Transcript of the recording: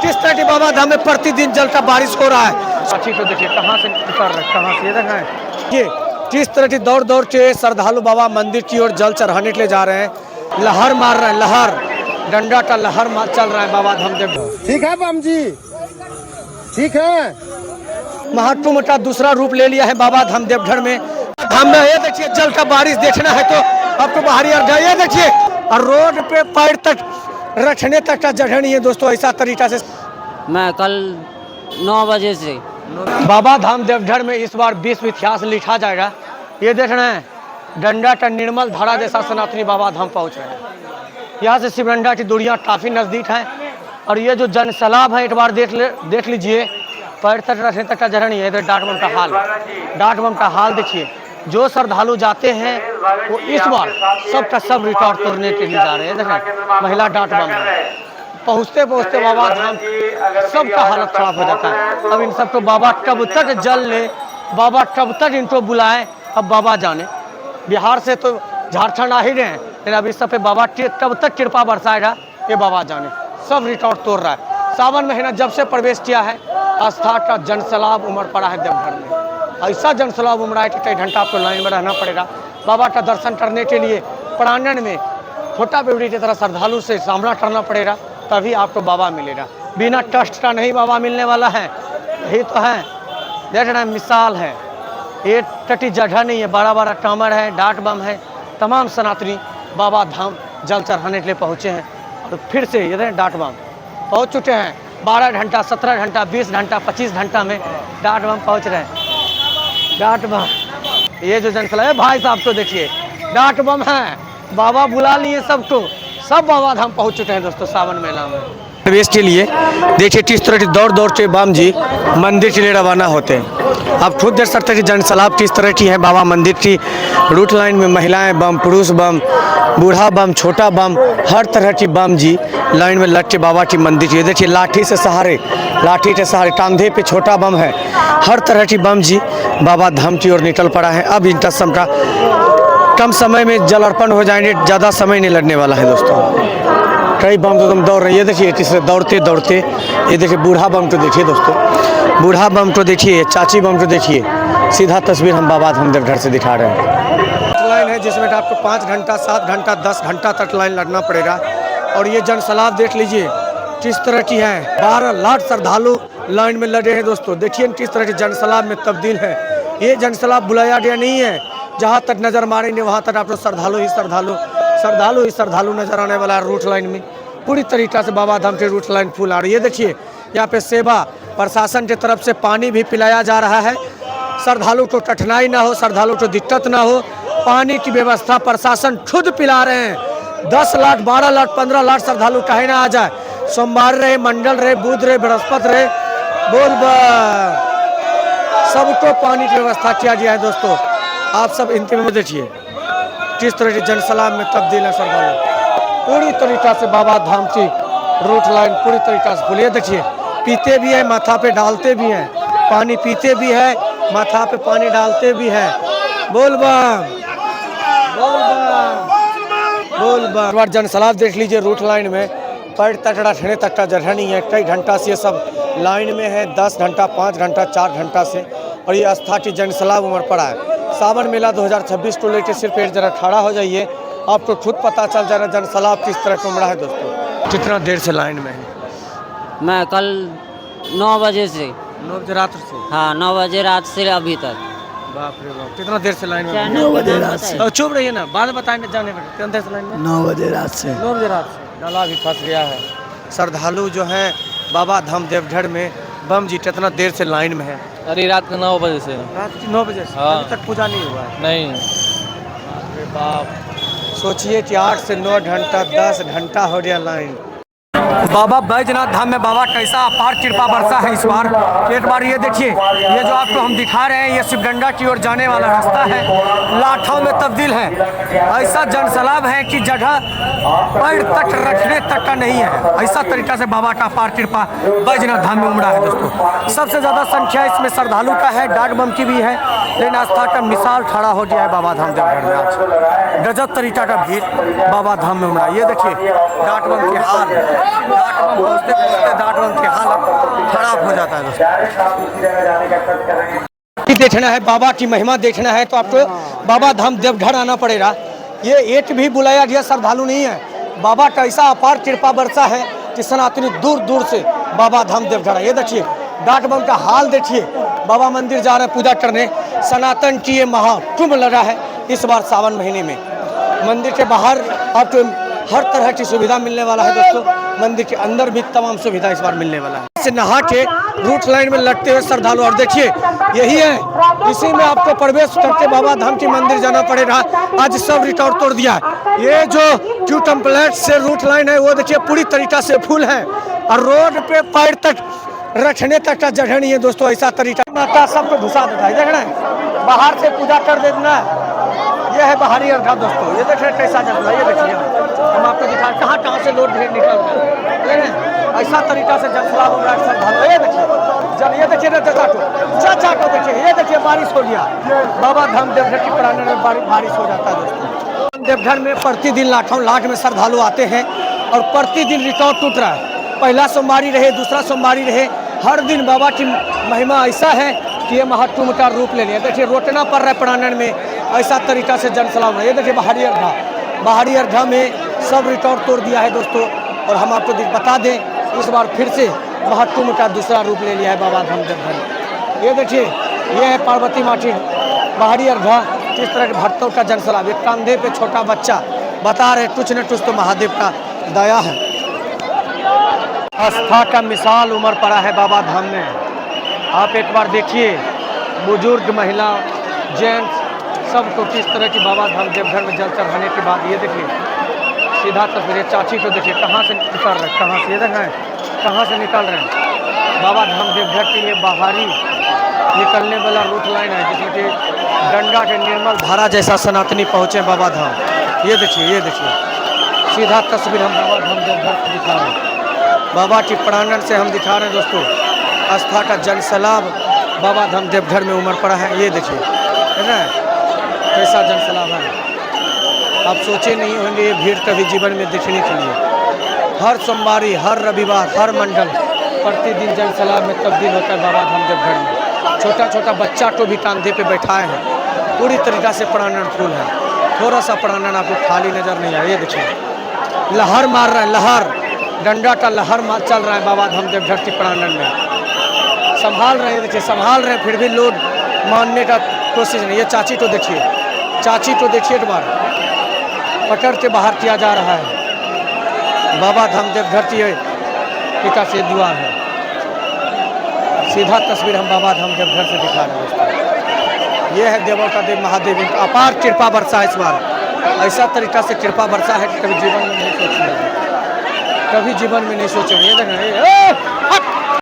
किस तरह की बाबा धाम में प्रतिदिन जल का बारिश हो रहा है। साथी तो देखिए कहाँ से उतर रहे, कहाँ से ये देखा है ये किस तरह की दौड़ दौड़ के श्रद्धालु बाबा मंदिर की ओर जल चढ़ाने के लिए जा रहे हैं। लहर मार रहे हैं, लहर डंडा का लहर चल रहा है बाबा धाम देवघर। ठीक है बम जी, ठीक है। महात्मा का दूसरा रूप ले लिया है बाबा धाम देवघर में। धाम में ये देखिए जल का बारिश देखना है तो आपको बाहरी अड्डा ये देखिए, और रोड पे पैर तक रखने तक का जगह नहीं है दोस्तों। ऐसा तरीका से मैं कल 9 बजे से बाबा धाम देवघर में इस बार विश्व इतिहास लिखा जाएगा। ये देखना है डंडा का निर्मल धारा जैसा सनातनी बाबा धाम पहुँच रहे हैं। यहाँ से शिवरंडा की दूरियाँ काफ़ी नज़दीक हैं और ये जो जन सैलाब है एक बार देख लीजिए, पैर तक रखने तक का जगह नहीं है। इधर डाक बम का हाल, डाक बम का हाल देखिए। जो श्रद्धालु जाते हैं वो इस बार सब का सब रिकॉर्ड तोड़ने के लिए जा रहे हैं। देखें महिला डाक बम पहुँचते पहुँचते बाबा धाम सबका हालत खराब हो जाता है। अब इन सबको बाबा कब तक जल ले, बाबा कब तक इनको बुलाएं, अब बाबा जाने। बिहार से तो झारखंड आ ही रहे हैं, लेकिन अब इस सब पे बाबा कब तक कृपा बरसाएगा ये बाबा जाने। सब रिकॉर्ड तोड़ रहा है। सावन महीना जब से प्रवेश किया है आस्था का जनसैलाब उमड़ पड़ा है देवघर में। ऐसा जनसैलाब उमड़ा है कि कई घंटा आपको लाइन में रहना पड़ेगा। बाबा का दर्शन करने के लिए प्रांगण में छोटा बेवड़ी की तरह श्रद्धालु से सामना करना पड़ेगा, तभी आपको बाबा मिलेगा। बिना कष्ट का नहीं बाबा मिलने वाला है। यही तो है, देख रहे हैं मिसाल है। ये टटी जगह नहीं है, बड़ा बड़ा कांवड़ है, डाक बम है, तमाम सनातनी बाबा धाम जल चढ़ाने के लिए पहुँचे हैं। और फिर से ये डाक बम पहुँच चुके हैं। 12 घंटा, 17 घंटा, 20 घंटा, 25 घंटा में डाक बम पहुँच रहे हैं। डाक बम ये जो जनसैलाब है भाई साहब तो देखिए डाक बम है, बाबा बुला लिए सबको, सब बाबा धाम पहुँच चुके हैं दोस्तों सावन मेला में प्रवेश के लिए। देखिए किस तरह की दौड़ दौड़ के बम जी मंदिर के लिए रवाना होते हैं। आप खुद देख सकते हैं कि जनसैलाब किस तरह की है। बाबा मंदिर की रूट लाइन में महिलाएं बम, पुरुष बम, बूढ़ा बम, छोटा बम, हर तरह की बम जी लाइन में लग के बाबा की मंदिर। ये देखिए लाठी से सहारे, लाठी के सहारे, कंधे पे छोटा बम है, हर तरह की बम जी बाबा धाम की ओर निकल पड़ा है। अब इनका समका कम समय में जल अर्पण हो जाएंगे, ज़्यादा समय नहीं लगने वाला है दोस्तों। कई बम तो तुम दौड़ रही है, ये देखिए किससे दौड़ते दौड़ते। ये देखिए बूढ़ा बम को देखिए दोस्तों, बूढ़ा बम को देखिए, चाची बम को देखिए। सीधा तस्वीर हम बाबा धाम देवघर से दिखा रहे हैं। लाइन है जिसमें आपको 5 घंटा, 7 घंटा, 10 घंटा तक लाइन लगना पड़ेगा। और ये जनसैलाब देख लीजिए किस तरह की है। 12 लाख श्रद्धालु लाइन में लगे हैं दोस्तों। देखिए किस तरह के जनसैलाब में तब्दील है। ये जनसैलाब बुलाया गया नहीं है, जहाँ तक नज़र मारेंगे वहाँ तक आपको श्रद्धालु ही श्रद्धालु नजर आने वाला है। रूट लाइन में पूरी तरीक़ा से बाबा धाम की रूट लाइन फुल आ रही है। देखिए यहाँ पे सेवा प्रशासन की तरफ से पानी भी पिलाया जा रहा है। श्रद्धालु को कठिनाई ना हो, श्रद्धालु को दिक्कत ना हो, पानी की व्यवस्था प्रशासन खुद पिला रहे हैं। 10 लाख, 12 लाख, 15 लाख श्रद्धालु कहीं ना आ जाए। सोमवार रहे, मंडल रहे, बुध रहे, बृहस्पति रहे, बोल सबको पानी की व्यवस्था किया गया है दोस्तों। आप सब इंतजाम में देखिए किस तरह के जनसैलाब में तब्दील है श्रद्धालु। पूरी तरीक़ा से बाबा धाम की रूट लाइन पूरी तरीक़ा से खुली है। देखिए पीते भी है, माथा पे डालते भी हैं, पानी पीते भी है, माथा पे पानी डालते भी है। बोल बम, बोल बम, बोल बम। बार जनसैलाब देख लीजिए रूट लाइन में पैर तक रखने तक का जगह नहीं है। कई घंटा से ये सब लाइन में है, 10 घंटा, 5 घंटा, 4 घंटा से। और ये आस्था की जनसैलाब उमड़ पड़ा है। सावन मेला 2026 को लेकर सिर्फ एक जगह खड़ा हो जाइए, आपको खुद पता चल जाएगा जनसैलाब किस तरह का उमड़ा है दोस्तों। कितना देर से लाइन में है? मैं कल 9 बजे से 9 बजे रात से। हाँ 9 बजे रात से अभी तक। बाप रे बाप, कितना देर से लाइन में? 9 बजे रात से। चुप रहिए ना, बाद में बताएंगे जाने में। कितना देर से लाइन में? 9 बजे रात से। 9 बजे रात से। डाला भी फंस गया है। श्रद्धालु जो हैं बाबा धाम देवघर में बम जी कितना देर से लाइन में है? अरे रात के 9 बजे से। रात की 9 बजे से? हाँ। अभी तक पूजा नहीं हुआ है? नहीं। अरे बाप, सोचिए कि 8 से 9 घंटा, 10 घंटा हो गया लाइन। बाबा बैजनाथ धाम में बाबा कैसा अपार कृपा बरसा है इस बार। एक बार ये देखिए, ये जो आपको हम दिखा रहे हैं ये शिवगंगा की ओर जाने वाला रास्ता है, लाठों में तब्दील है। ऐसा जनसैलाब है कि जगह पैर तक रखने तक का नहीं है। ऐसा तरीका से बाबा का अपार कृपा बैजनाथ धाम में उमड़ा है दोस्तों। सबसे ज़्यादा संख्या इसमें श्रद्धालु का है, डाक बम की भी है, लेकिन आस्था का मिसाल खड़ा हो गया है बाबा धाम देवघर में। आज गजब तरीका का भीड़ बाबा धाम में उमड़ा। ये देखिए डाक बम के हाल, डाक बम पहुँचते पहुँचते डाक बम के हो जाता है दोस्तों। देखना है बाबा की महिमा देखना है तो आपको बाबा धाम देवघर आना पड़ेगा। ये एक भी बुलाया गया श्रद्धालु नहीं है, बाबा का ऐसा अपार कृपा बरसा है कि सनातनी दूर दूर से बाबा धाम देवघर है। ये देखिए डाक बम का हाल देखिए, बाबा मंदिर जा रहे हैं पूजा करने। सनातन की ये महाकुंभ लगा है इस बार सावन महीने में। मंदिर के बाहर आपको हर तरह की सुविधा मिलने वाला है दोस्तों, मंदिर के अंदर भी तमाम सुविधा इस बार मिलने वाला है। इसे नहा के रूट लाइन में लगते हुए श्रद्धालु, और देखिए यही है, इसी में आपको प्रवेश करके बाबा धाम के मंदिर जाना पड़ेगा। आज सब रिकॉर्ड तोड़ दिया है। ये जो क्यू टेम्पलेट से रूट लाइन है वो देखिए पूरी तरीका से फुल है, और रोड पे पैर तक रखने तक का जगह नहीं है दोस्तों। ऐसा तरीका माता सबको घुसा देता है, देख रहे हैं, बाहर से पूजा कर देना है। ये है बाहरी अर्घा दोस्तों, ये देखिए कैसा चल रहा है। ये देखिए हम आपको दिखा कहाँ से लोड ढेर निकल रहा है, ऐसा तरीका से जल सलाब हो रहा है श्रद्धालु। ये देखिए जल, ये देखिए ना चाचा को देखिए, ये देखिए बारिश हो गया। बाबा धाम देवघर की प्रांगण में बारिश हो जाता है दोस्तों। देवघर में प्रतिदिन लाखों लाख में श्रद्धालु आते हैं और प्रतिदिन रिकॉर्ड टूट रहा है। पहला सोमवारी रहे, दूसरा सोमवारी रहे, हर दिन बाबा की महिमा ऐसा है कि ये महाकुंभ का रूप ले लिया। देखिए रोटना पड़ रहा है प्रांगण में, ऐसा तरीका से जन सलाम है। ये देखिए बाहरी अर्घा में सब रिकॉर्ड तोड़ दिया है दोस्तों। और हम आपको बता दें इस बार फिर से महाकुंभ का दूसरा रूप ले लिया है बाबा धाम देवघर। ये देखिए ये है पार्वती माटी बाहरी अर्घा, किस तरह के भक्तों का जन सलाम। एक कंधे पे छोटा बच्चा बता रहे कुछ न कुछ तो महादेव का दया है। आस्था का मिसाल उमड़ पड़ा है बाबा धाम में। आप एक बार देखिए बुजुर्ग, महिला, जेंट्स सबको किस तरह की बाबा धाम देवघर में जल चढ़ाने के बाद। ये देखिए सीधा तस्वीर, चाची को देखिए कहाँ से निकल रहे हैं, कहाँ से, ये देख रहे हैं कहाँ से निकल रहे हैं। बाबा धाम देवघर के लिए बाहरी निकलने वाला रूट लाइन है जिसमें कि गंगा के निर्मल धारा जैसा सनातनी पहुँचे बाबा धाम। ये देखिए सीधा तस्वीर हम बाबा धाम देवघर से दिखा रहे हैं। बाबा की प्रांगण से हम दिखा रहे हैं दोस्तों। आस्था का जन सैलाब बाबा धाम देवघर में उमड़ पड़ा है। ये देखिए है ना कैसा जन सैलाब है। आप सोचे नहीं होंगे ये भीड़ कभी जीवन में देखने के लिए। हर सोमवारी, हर रविवार, हर मंडल प्रतिदिन जन सैलाब में तब्दील होता है बाबा धाम देवघर में। छोटा छोटा बच्चा को भी कांधे पे बैठाए हैं। पूरी तरीका से प्रांगण फुल है, थोड़ा सा प्रांगण आपको खाली नजर नहीं आ रहा। ये देखिए लहर मार रहा है, लहर डंडा का लहर चल रहा है बाबा धाम देवघर के प्रांगण में। संभाल रहे हैं, देखिए संभाल रहे हैं, फिर भी लोग मानने का कोशिश नहीं। ये चाची को देखिए एक बार पकड़ के बाहर किया जा रहा है। बाबा धाम देवघर की टीका से द्वार है। सीधा तस्वीर हम बाबा धाम देवघर से दिखा रहे हैं दोस्तों। ये है देवों का देव महादेव, इनका अपार कृपा बरसा है इस बार। ऐसा तरीका से कृपा बरसा है कि कभी जीवन में नहीं सोचेंगे। ये देख रहे हैं